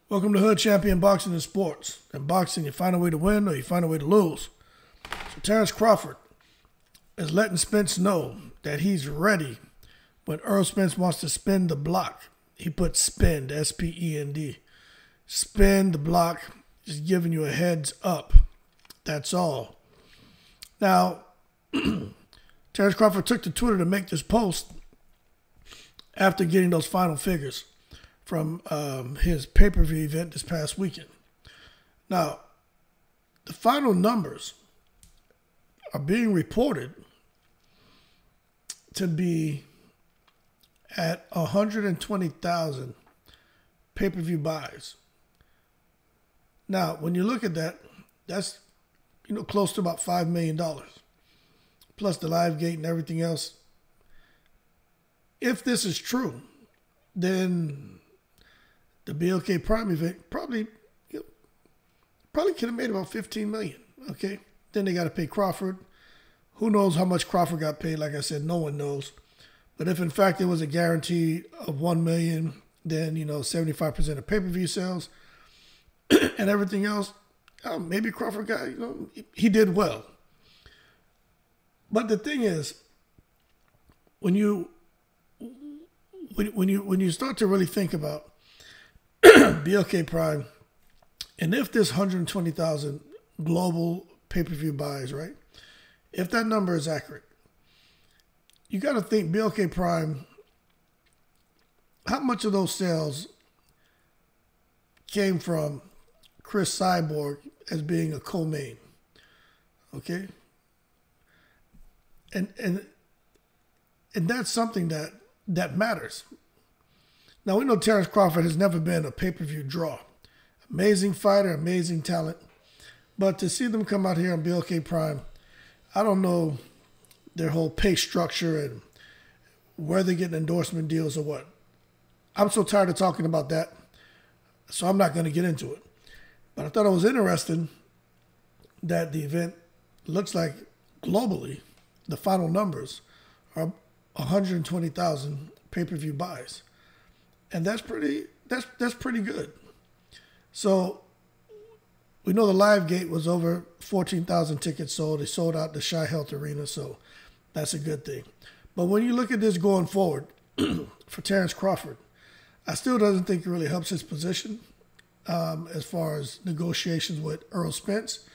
Welcome to Hood Champion Boxing and Sports. In boxing, you find a way to win or you find a way to lose. So Terrence Crawford is letting Spence know that he's ready when Earl Spence wants to spin the block. He put spin, S-P-E-N-D. Spin the block, just giving you a heads up. That's all. Now, Terrence Crawford took to Twitter to make this post after getting those final figures from his pay-per-view event this past weekend. Now, the final numbers are being reported to be at 120,000 pay-per-view buys. Now, when you look at that, that's close to about $5 million, plus the live gate and everything else. If this is true, then the BLK Prime event probably could have made about $15 million. Okay, then they got to pay Crawford. Who knows how much Crawford got paid? Like I said, no one knows. But if in fact it was a guarantee of $1 million, then 75% of pay-per-view sales and everything else, maybe Crawford got he did well. But the thing is, when you start to really think about BLK Prime, and if this 120,000 global pay-per-view buys, right? If that number is accurate, you got to think BLK Prime, how much of those sales came from Chris Cyborg as being a co-main? Okay? And that's something that matters. Now, we know Terrence Crawford has never been a pay-per-view draw. Amazing fighter, amazing talent. But to see them come out here on BLK Prime, I don't know their whole pay structure and where they're getting endorsement deals or what. I'm so tired of talking about that, so I'm not going to get into it. But I thought it was interesting that the event looks like globally, the final numbers are 120,000 pay-per-view buys. And that's pretty good. So we know the live gate was over 14,000 tickets sold. They sold out the Shy Health Arena, so that's a good thing. But when you look at this going forward for Terrence Crawford, I still doesn't think it really helps his position as far as negotiations with Earl Spence.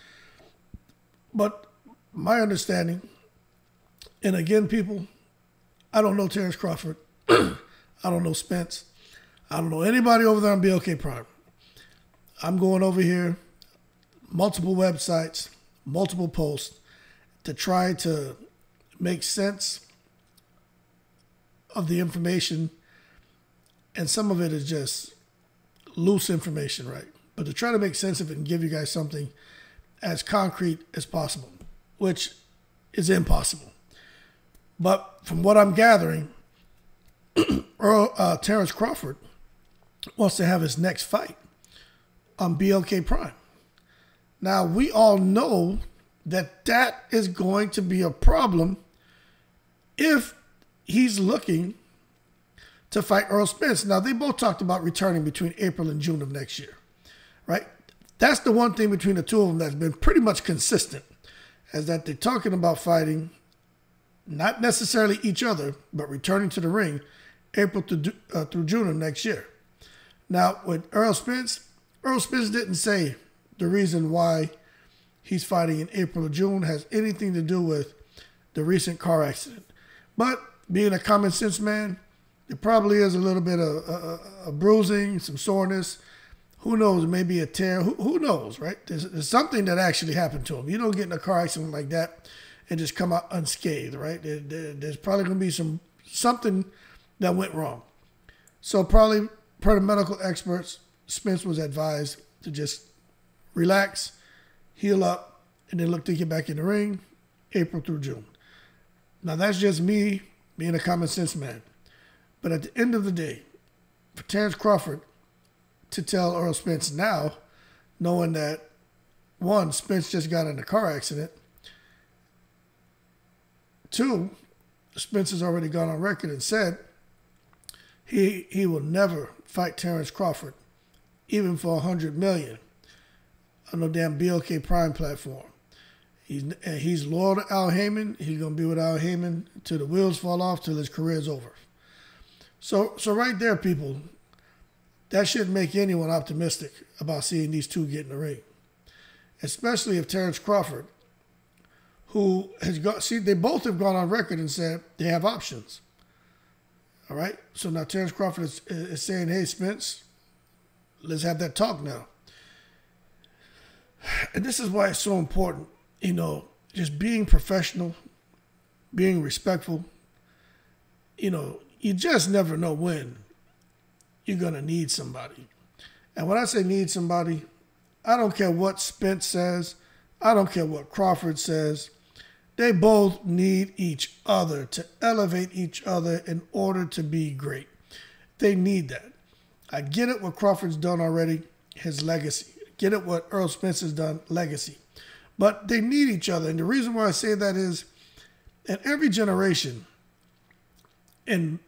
But my understanding, and again, people, I don't know Terrence Crawford. I don't know Spence. I don't know anybody over there on BLK Prime. I'm going over here, multiple websites, multiple posts, to try to make sense of the information. And some of it is just loose information, right? But to try to make sense of it and give you guys something as concrete as possible, which is impossible. But from what I'm gathering, Terrence Crawford wants to have his next fight on BLK Prime. Now, we all know that that is going to be a problem if he's looking to fight Earl Spence. Now, they both talked about returning between April and June of next year, right? That's the one thing between the two of them that's been pretty much consistent, is that they're talking about fighting not necessarily each other, but returning to the ring April through June of next year. Now, with Earl Spence didn't say the reason why he's fighting in April or June has anything to do with the recent car accident. But being a common sense man, there probably is a little bit of a bruising, some soreness. Who knows? Maybe a tear. Who knows, right? There's something that actually happened to him. You don't get in a car accident like that and just come out unscathed, right? There's probably going to be something that went wrong. So probably, per the medical experts, Spence was advised to just relax, heal up, and then look to get back in the ring April through June. Now, that's just me being a common sense man. But at the end of the day, for Terrence Crawford to tell Earl Spence now, knowing that, one, Spence just got in a car accident, two, Spence has already gone on record and said he will never fight Terrence Crawford even for $100 million on no damn BLK Prime platform. He's loyal to Al Heyman. He's gonna be with Al Heyman till the wheels fall off, till his career's over. So right there, people, that shouldn't make anyone optimistic about seeing these two get in the ring, especially if Terrence Crawford, who has got, see, they both have gone on record and said they have options. All right, so now Terrence Crawford is saying, "Hey, Spence, let's have that talk now." And this is why it's so important, you know, just being professional, being respectful. You know, you just never know when you're going to need somebody. And when I say need somebody, I don't care what Spence says. I don't care what Crawford says. They both need each other to elevate each other in order to be great. They need that. I get it what Crawford's done already, his legacy. Get it what Earl Spence has done, legacy. But they need each other. And the reason why I say that is in every generation, in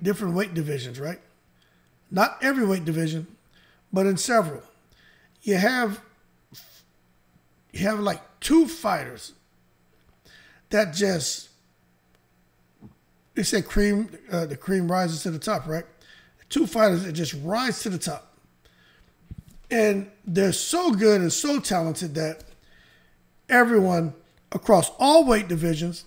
different weight divisions, right? Not every weight division, but in several. You have like two fighters that just, they say the cream rises to the top, right? Two fighters that just rise to the top. And they're so good and so talented that everyone across all weight divisions,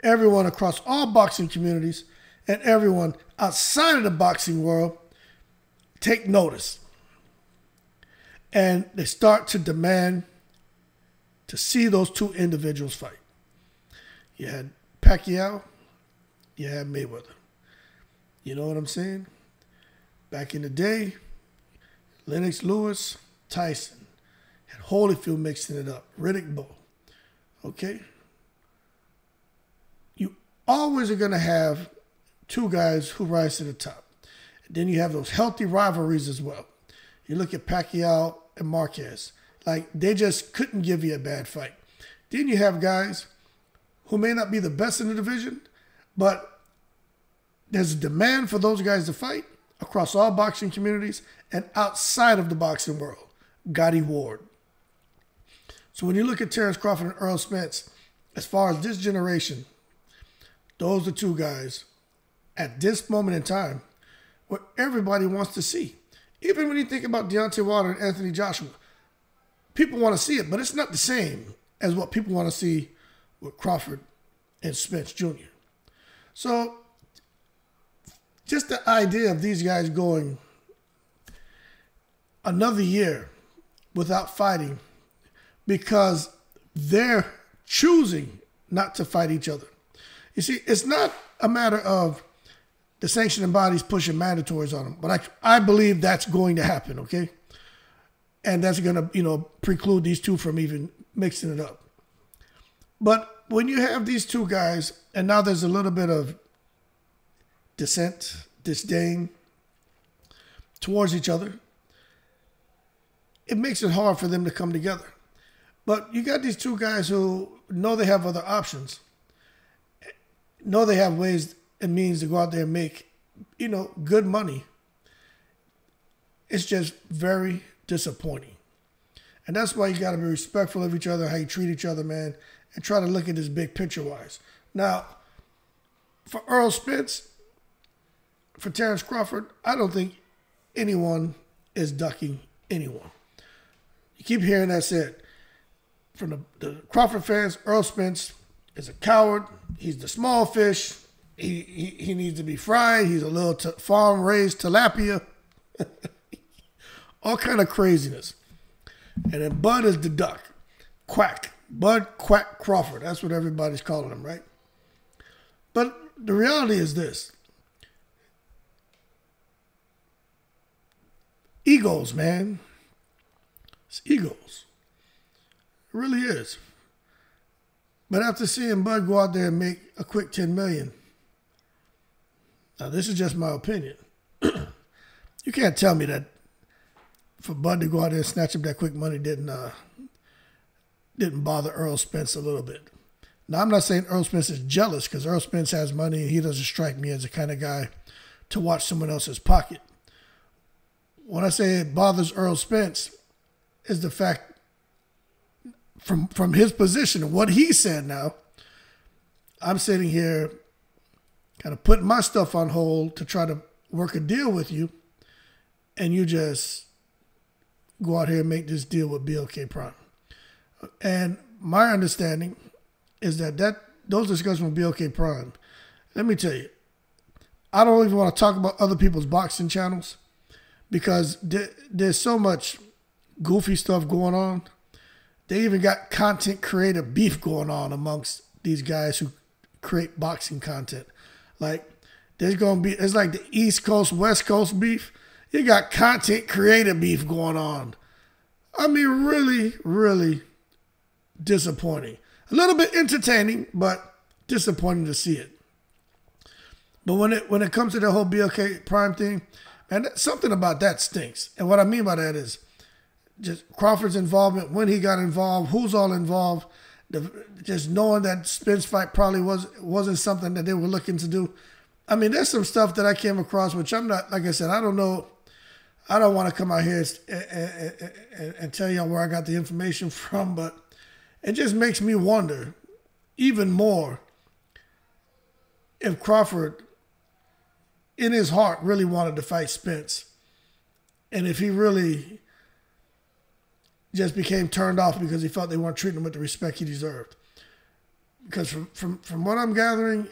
everyone across all boxing communities, and everyone outside of the boxing world take notice. And they start to demand to see those two individuals fight. You had Pacquiao, you had Mayweather. You know what I'm saying? Back in the day, Lennox Lewis, Tyson, and Holyfield mixing it up, Riddick Bowe. Okay? You always are going to have two guys who rise to the top. And then you have those healthy rivalries as well. You look at Pacquiao and Marquez. Like, they just couldn't give you a bad fight. Then you have guys who may not be the best in the division, but there's a demand for those guys to fight across all boxing communities and outside of the boxing world. Gotti Ward. So when you look at Terrence Crawford and Earl Spence, as far as this generation, those are two guys at this moment in time what everybody wants to see. Even when you think about Deontay Wilder and Anthony Joshua, people want to see it, but it's not the same as what people want to see with Crawford and Spence Jr. So just the idea of these guys going another year without fighting because they're choosing not to fight each other. You see, it's not a matter of the sanctioning bodies pushing mandatories on them, but I believe that's going to happen, okay? And that's going to, preclude these two from even mixing it up. But when you have these two guys, and now there's a little bit of disdain towards each other, it makes it hard for them to come together. But you got these two guys who know they have other options, know they have ways and means to go out there and make, good money. It's just very disappointing. And that's why you got to be respectful of each other, how you treat each other, man, and try to look at this big picture-wise. Now, for Earl Spence, for Terrence Crawford, I don't think anyone is ducking anyone. You keep hearing that said. From the Crawford fans, Earl Spence is a coward. He's the small fish. He needs to be fried. He's a little farm-raised tilapia. All kind of craziness. And then Bud is the duck. Quack. Bud Quack Crawford. That's what everybody's calling him, right? But the reality is this. Egos, man. It's egos. It really is. But after seeing Bud go out there and make a quick $10 million, now this is just my opinion. You can't tell me that for Bud to go out there and snatch up that quick money didn't bother Earl Spence a little bit. Now, I'm not saying Earl Spence is jealous because Earl Spence has money and he doesn't strike me as the kind of guy to watch someone else's pocket. when I say it bothers Earl Spence, is the fact from his position, what he said now, I'm sitting here kind of putting my stuff on hold to try to work a deal with you, and you just go out here and make this deal with BLK Prime. And my understanding is that those discussions with BLK Prime, let me tell you, I don't even want to talk about other people's boxing channels because there's so much goofy stuff going on. They even got content creator beef going on amongst these guys who create boxing content. Like, there's going to be, it's like the East Coast, West Coast beef. You got content creator beef going on. I mean, really, really disappointing. A little bit entertaining, but disappointing to see it. But when it comes to the whole BLK Prime thing, man, something about that stinks. And what I mean by that is just Crawford's involvement, when he got involved, who's all involved, just knowing that Spence fight probably wasn't something that they were looking to do. I mean, there's some stuff that I came across, which I'm not, like I said, I don't know. I don't want to come out here and tell you where I got the information from, but it just makes me wonder even more if Crawford, in his heart, really wanted to fight Spence, and if he really just became turned off because he felt they weren't treating him with the respect he deserved. Because from what I'm gathering,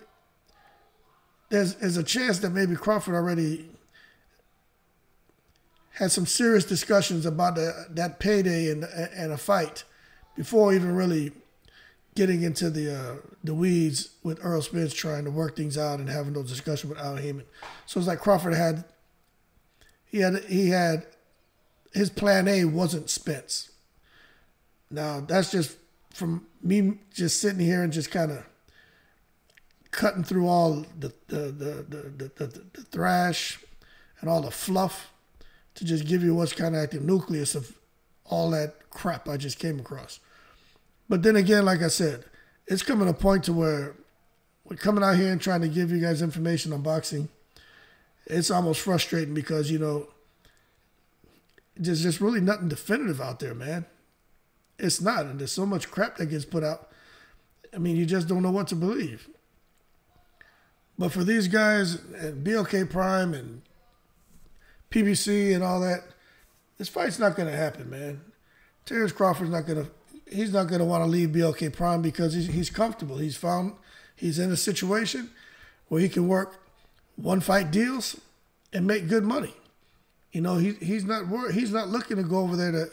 there's a chance that maybe Crawford already had some serious discussions about that payday and a fight before even really getting into the weeds with Earl Spence trying to work things out and having those discussions with Al Heyman. So it's like Crawford had his plan A wasn't Spence. Now that's just from me just sitting here and just kind of cutting through all the thrash and all the fluff to just give you what's kind of like the nucleus of all that crap I just came across. But then again, like I said, it's coming to a point to where we're coming out here and trying to give you guys information on boxing. It's almost frustrating because, you know, there's just really nothing definitive out there, man. It's not. And there's so much crap that gets put out. I mean, you just don't know what to believe. But for these guys, and BLK Prime and PBC and all that, this fight's not going to happen, man. Terrence Crawford's not going to, he's not going to want to leave BLK Prime because he's comfortable. He's in a situation where he can work one-fight deals and make good money. You know, he's not looking to go over there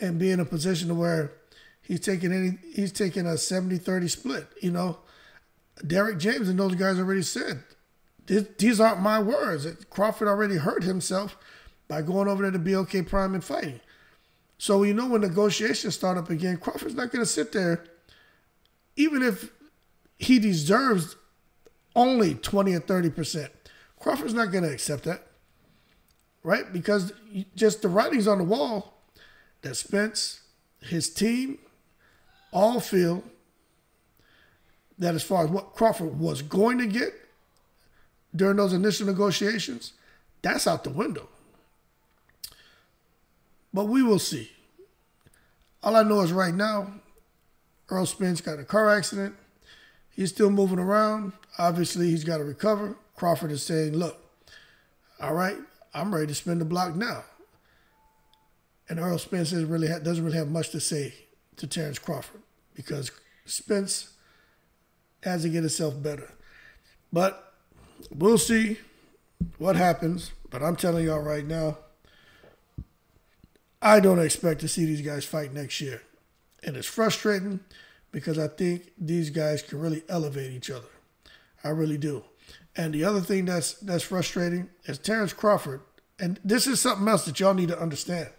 and be in a position to where he's taking a 70-30 split. You know, Derek James and those guys already said, these aren't my words. Crawford already hurt himself by going over there to BLK Prime and fighting. So, you know, when negotiations start up again, Crawford's not going to sit there, even if he deserves only 20 or 30%. Crawford's not going to accept that, right? Because just the writing's on the wall that Spence, his team, all feel that as far as what Crawford was going to get during those initial negotiations, that's out the window. But we will see. All I know is right now, Earl Spence got in a car accident. He's still moving around. Obviously, he's got to recover. Crawford is saying, look, all right, I'm ready to spin the block now. And Earl Spence doesn't really have much to say to Terrence Crawford because Spence has to get himself better. But we'll see what happens. But I'm telling y'all right now, I don't expect to see these guys fight next year. And it's frustrating because I think these guys can really elevate each other. I really do. And the other thing that's frustrating is Terrence Crawford, and this is something else that y'all need to understand.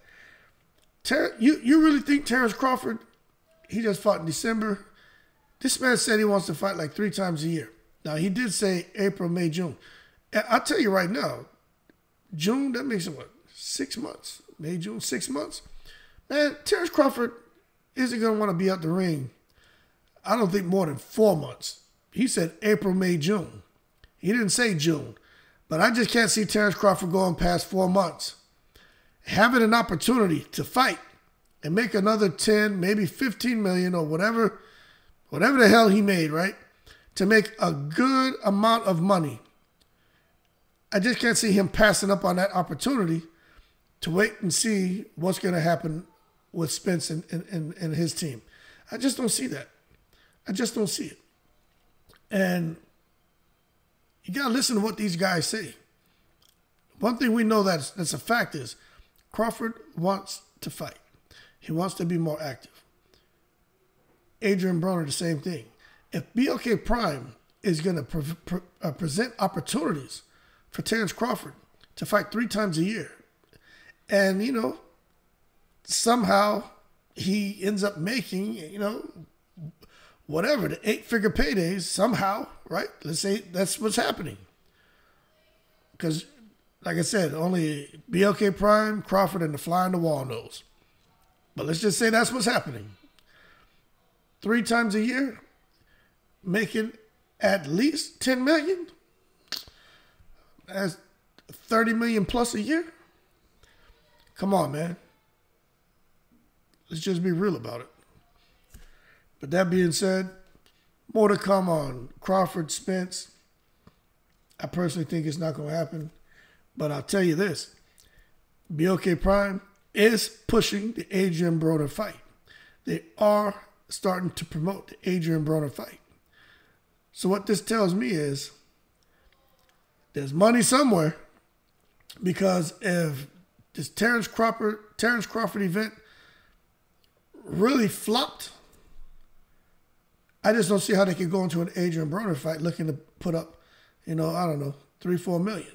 You really think Terrence Crawford, he just fought in December? This man said he wants to fight like 3 times a year. Now, he did say April, May, June. And I'll tell you right now, June, that makes it what, 6 months? May, June, 6 months? Man, Terrence Crawford isn't going to want to be out the ring, I don't think more than 4 months. He said April, May, June. He didn't say June. But I just can't see Terrence Crawford going past 4 months, having an opportunity to fight and make another 10, maybe 15 million or whatever the hell he made, right? To make a good amount of money. I just can't see him passing up on that opportunity to wait and see what's going to happen with Spence and his team. I just don't see that. I just don't see it. And you got to listen to what these guys say. One thing we know that's a fact is Crawford wants to fight. He wants to be more active. Adrian Broner, the same thing. If BLK Prime is going to present opportunities for Terrence Crawford to fight 3 times a year, and, somehow he ends up making, whatever, the 8-figure paydays somehow, right? Let's say that's what's happening. Because, like I said, only BLK Prime, Crawford, and the fly on the wall knows. But let's just say that's what's happening. 3 times a year, making at least 10 million. That's 30 million plus a year. Come on, man. Let's just be real about it. But that being said, more to come on Crawford, Spence. I personally think it's not going to happen. But I'll tell you this. BLK Prime is pushing the Adrian Broner fight. They are starting to promote the Adrian Broner fight. So what this tells me is there's money somewhere, because if this Terrence Crawford event really flopped, I just don't see how they could go into an Adrian Broner fight looking to put up, I don't know, 3-4 million.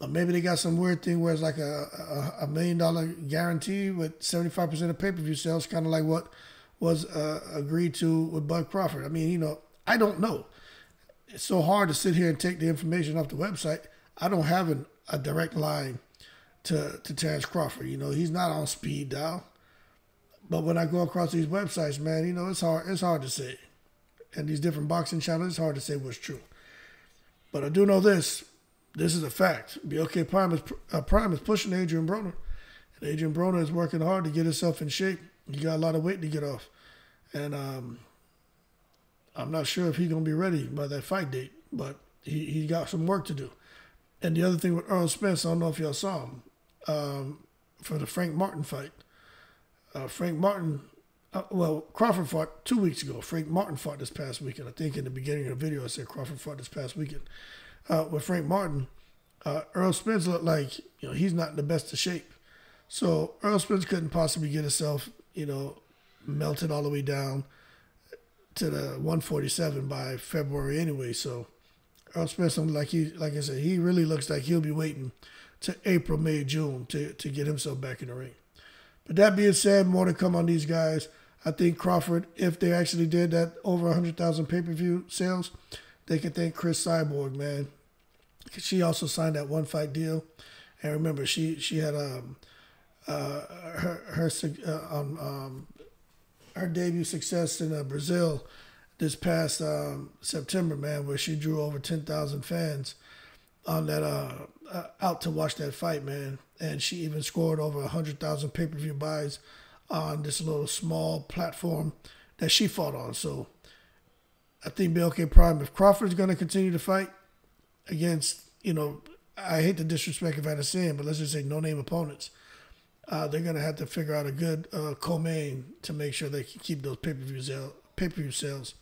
Or maybe they got some weird thing where it's like a $1 million guarantee with 75% of pay-per-view sales, kind of like what was agreed to with Bud Crawford. I mean, I don't know. It's so hard to sit here and take the information off the website. I don't have a direct line to Terrence Crawford. He's not on speed dial. But when I go across these websites, man, it's hard to say. And these different boxing channels, it's hard to say what's true. But I do know this. This is a fact. BLK Prime is pushing Adrian Broner. And Adrian Broner is working hard to get himself in shape. He got a lot of weight to get off. And I'm not sure if he's going to be ready by that fight date. But he got some work to do. And the other thing with Earl Spence, I don't know if y'all saw him, for the Frank Martin fight. Frank Martin, Crawford fought 2 weeks ago. Frank Martin fought this past weekend. I think in the beginning of the video I said Crawford fought this past weekend. With Frank Martin, Earl Spence looked like he's not in the best of shape. So Earl Spence couldn't possibly get himself melted all the way down to the 147 by February anyway. So Earl Spence, like I said, he really looks like he'll be waiting to April, May, June to get himself back in the ring. But that being said, more to come on these guys. I think Crawford, if they actually did that over 100,000 pay-per-view sales, they can thank Chris Cyborg, man. She also signed that one fight deal. And remember, she had her debut success in Brazil this past September, man, where she drew over 10,000 fans on that out to watch that fight, man. And she even scored over 100,000 pay-per-view buys on this little small platform that she fought on. So I think BLK Prime, if Crawford's going to continue to fight against, I hate to disrespect if I had to say it, but let's just say no-name opponents, they're going to have to figure out a good co-main to make sure they can keep those pay-per-view sales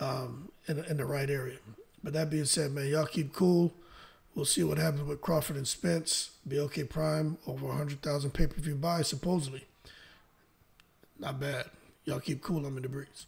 in the right area. But that being said, man, y'all keep cool. We'll see what happens with Crawford and Spence. BLK Prime, over 100,000 pay-per-view buys, supposedly. Not bad. Y'all keep cool. I'm in the breeze.